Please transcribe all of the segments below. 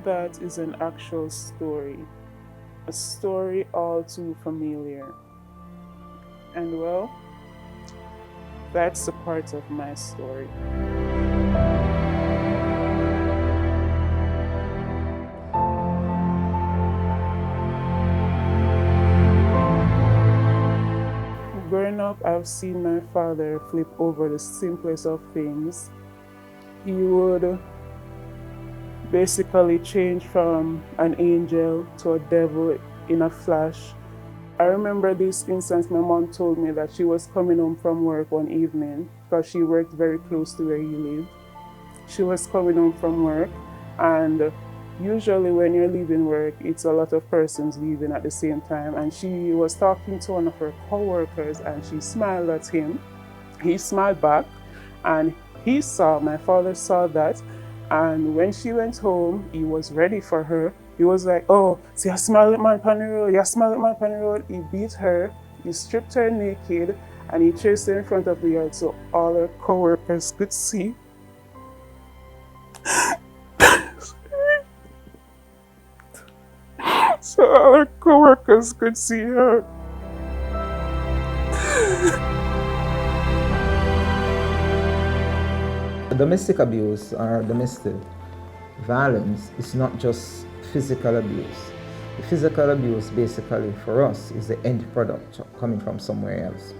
that is an actual story, a story all too familiar. And well, that's a part of my story. Growing up, I've seen my father flip over the simplest of things. He would basically change from an angel to a devil in a flash. I remember this instance. My mom told me that she was coming home from work one evening because she worked very close to where he lived. She was coming home from work, and usually when you're leaving work, it's a lot of persons leaving at the same time, and she was talking to one of her co-workers and she smiled at him. He smiled back, and my father saw that, and when she went home, he was ready for her. He was like, "Oh, see, I smile at my pan the road, you smile at my pan the road." He beat her, he stripped her naked, and he chased her in front of the yard so all her co-workers could see. So all her co-workers could see her. Domestic abuse or domestic violence is not just physical abuse. The physical abuse basically for us is the end product coming from somewhere else.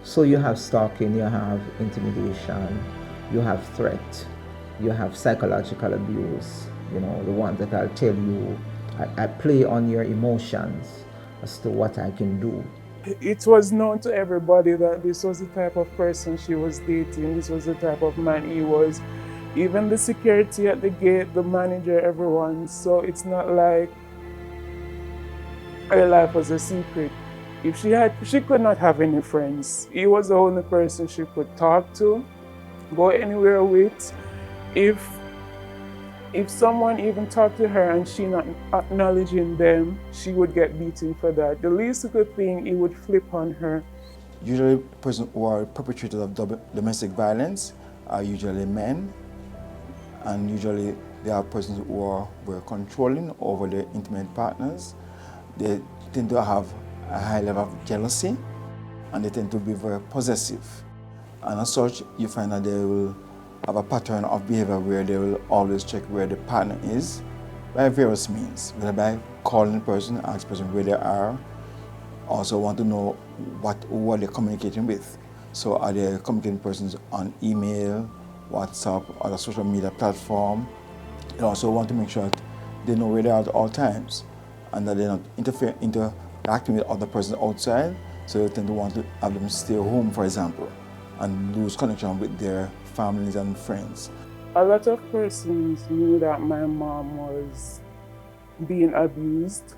So you have stalking, you have intimidation, you have threat, you have psychological abuse, the ones that I'll tell you, I play on your emotions as to what I can do. It was known to everybody that this was the type of person she was dating. This was the type of man he was. Even the security at the gate, the manager, everyone. So it's not like her life was a secret. She could not have any friends. He was the only person she could talk to, go anywhere with. If someone even talked to her and she not acknowledging them, she would get beaten for that. The least good thing, he would flip on her. Usually, persons who are perpetrators of domestic violence are usually men, and usually they are persons who were controlling over their intimate partners. They tend to have a high level of jealousy, and they tend to be very possessive. And as such, you find that they will have a pattern of behavior where they will always check where the partner is by various means, whether by calling the person, ask the person where they are, also want to know who are they communicating with. So are they communicating persons on email, WhatsApp, or a social media platform? They also want to make sure that they know where they are at all times and that they're not interacting with other persons outside, so they tend to want to have them stay home, for example, and lose connection with their families and friends. A lot of persons knew that my mom was being abused.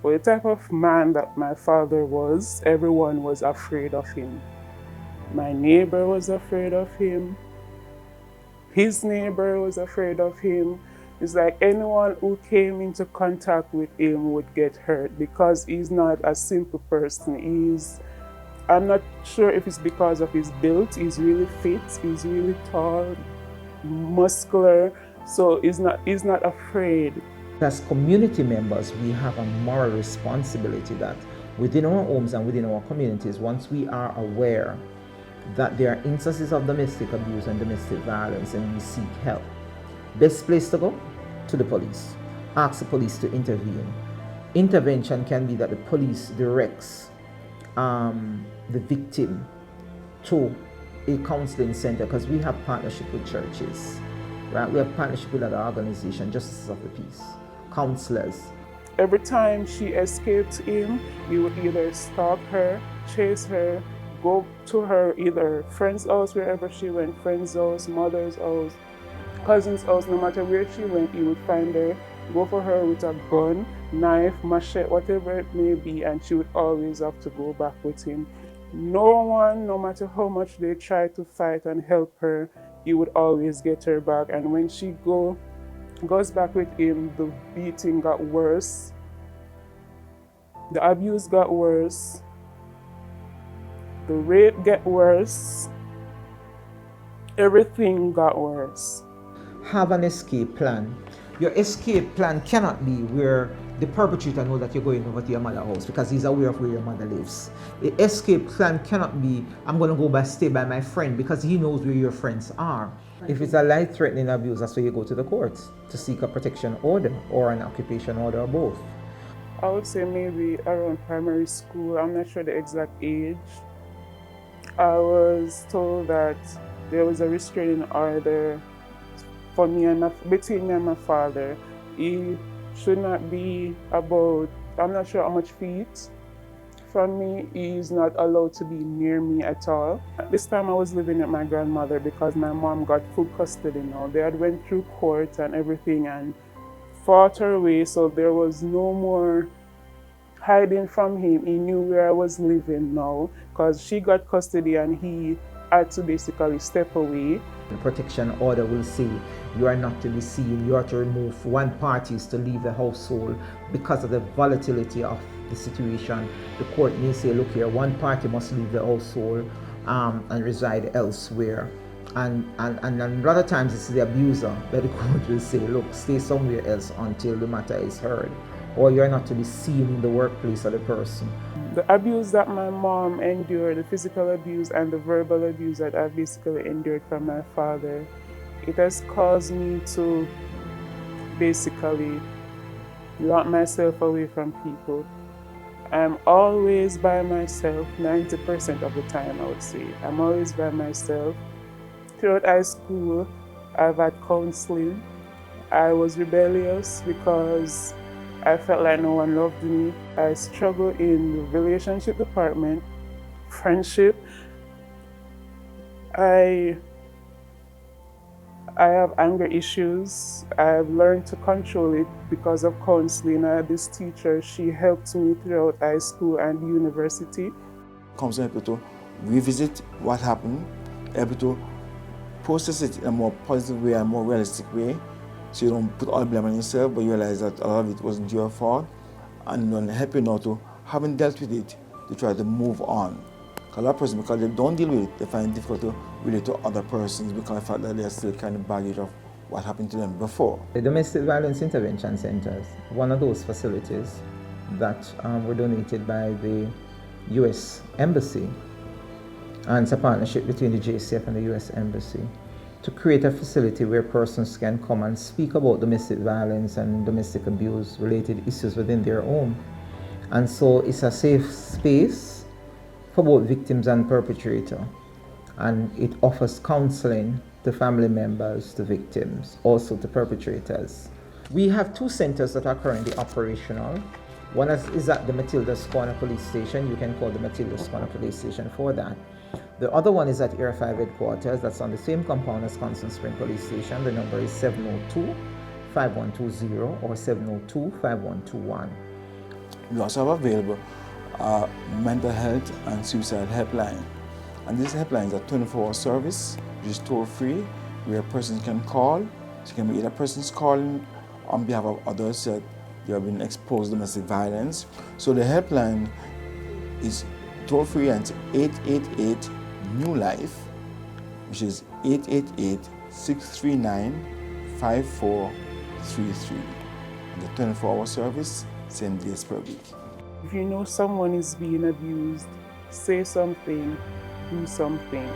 But the type of man that my father was, everyone was afraid of him. My neighbor was afraid of him. His neighbor was afraid of him. It's like anyone who came into contact with him would get hurt because he's not a simple person. I'm not sure if it's because of his build. He's really fit, he's really tall, muscular, so he's not afraid. As community members, we have a moral responsibility that within our homes and within our communities, once we are aware that there are instances of domestic abuse and domestic violence and we seek help, best place to go? To the police. Ask the police to intervene. Intervention can be that the police directs the victim to a counseling center, because we have partnership with churches, right? We have partnership with other organizations, Justice of the Peace, counselors. Every time she escaped him, he would either stalk her, chase her, go to her either friend's house, wherever she went, friend's house, mother's house, cousin's house. No matter where she went, he would find her, go for her with a gun, knife, machete, whatever it may be, and she would always have to go back with him. No one, no matter how much they tried to fight and help her, he would always get her back. And when she goes back with him, the beating got worse, the abuse got worse, the rape got worse, everything got worse. Have an escape plan. Your escape plan cannot be where the perpetrator knows that you're going over to your mother's house because he's aware of where your mother lives. The escape plan cannot be, I'm going to go stay by my friend because he knows where your friends are. If it's a life-threatening abuse, that's where you go to the courts to seek a protection order or an occupation order or both. I would say maybe around primary school. I'm not sure the exact age. I was told that there was a restraining order for me and between me and my father. He should not be about, I'm not sure how much feet from me. He is not allowed to be near me at all. At this time I was living with my grandmother because my mom got full custody now. They had went through court and everything and fought her way, so there was no more hiding from him. He knew where I was living now because she got custody and he had to basically step away. The protection order will say you are not to be seen, you are to remove one party is to leave the household because of the volatility of the situation. The court may say, look here, one party must leave the household and reside elsewhere. And a lot of times it's the abuser that the court will say, look, stay somewhere else until the matter is heard, or you're not to be seen in the workplace of the person. The abuse that my mom endured, the physical abuse and the verbal abuse that I basically endured from my father, it has caused me to basically lock myself away from people. I'm always by myself, 90% of the time I would say. I'm always by myself. Throughout high school, I've had counseling. I was rebellious because I felt like no one loved me. I struggled in the relationship department, friendship. I have anger issues. I've learned to control it because of counseling. I had this teacher, she helped me throughout high school and university. Counseling able to revisit what happened, able to process it in a more positive way and more realistic way. So you don't put all the blame on yourself, but you realize that a lot of it wasn't your fault, and then help you now to, having dealt with it, to try to move on. Because a lot of persons, because they don't deal with it, they find it difficult to relate to other persons because of the fact that they're still carrying the baggage of what happened to them before. The Domestic Violence Intervention Centers, one of those facilities that were donated by the U.S. Embassy, and it's a partnership between the JCF and the U.S. Embassy, to create a facility where persons can come and speak about domestic violence and domestic abuse related issues within their home. And so it's a safe space for both victims and perpetrator. And it offers counseling to family members, to victims, also to perpetrators. We have two centers that are currently operational. One is at the Matilda's Corner Police Station. You can call the Matilda's Corner Police Station for that. The other one is at Air 5 headquarters. That's on the same compound as Constant Spring Police Station. The number is 702-5120 or 702-5121. We also have available mental health and suicide helpline. And this helpline is a 24-hour service, which is toll-free, where persons can call. So it can be either persons calling on behalf of others that they have been exposed to domestic violence. So the helpline is toll-free and it's 888-NEW-LIFE, which is 888-639-5433. And the 24-hour service, 7 days per week. If you know someone is being abused, say something, do something.